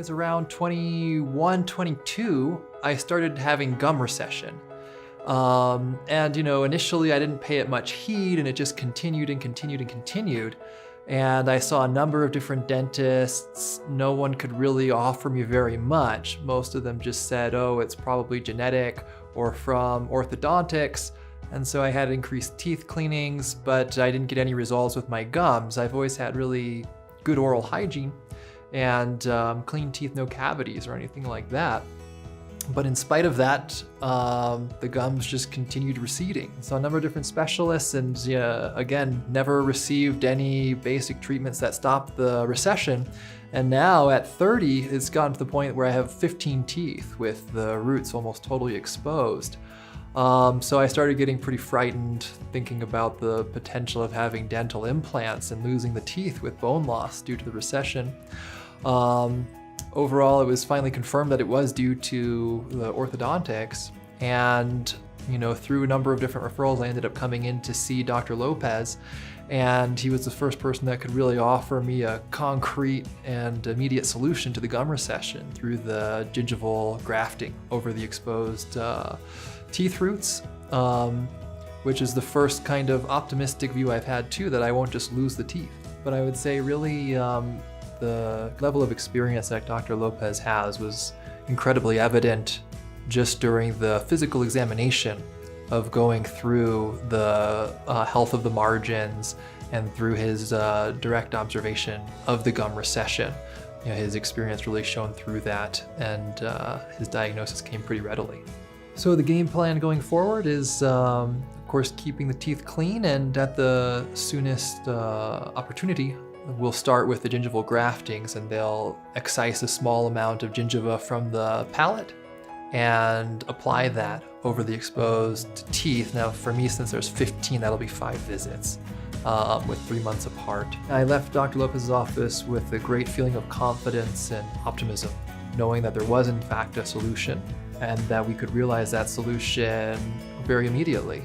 was around 21, 22, I started having gum recession. And initially I didn't pay it much heed, and it just continued and continued and continued. And I saw a number of different dentists. No one could really offer me very much. Most of them just said, oh, it's probably genetic or from orthodontics. And so I had increased teeth cleanings, but I didn't get any results with my gums. I've always had really good oral hygiene and clean teeth, no cavities or anything like that. But in spite of that, the gums just continued receding. So a number of different specialists, and again, never received any basic treatments that stopped the recession. And now at 30, it's gotten to the point where I have 15 teeth with the roots almost totally exposed. So I started getting pretty frightened, thinking about the potential of having dental implants and losing the teeth with bone loss due to the recession. Overall, it was finally confirmed that it was due to the orthodontics, and through a number of different referrals, I ended up coming in to see Dr. Lopez, and he was the first person that could really offer me a concrete and immediate solution to the gum recession through the gingival grafting over the exposed teeth roots, which is the first kind of optimistic view I've had too, that I won't just lose the teeth. But I would say really the level of experience that Dr. Lopez has was incredibly evident just during the physical examination of going through the health of the margins and through his direct observation of the gum recession. His experience really shone through that, and his diagnosis came pretty readily. So the game plan going forward is, of course, keeping the teeth clean, and at the soonest opportunity, we'll start with the gingival graftings, and they'll excise a small amount of gingiva from the palate and apply that over the exposed teeth. Now for me, since there's 15, that'll be 5 visits with 3 months apart. I left Dr. Lopez's office with a great feeling of confidence and optimism, knowing that there was in fact a solution and that we could realize that solution very immediately.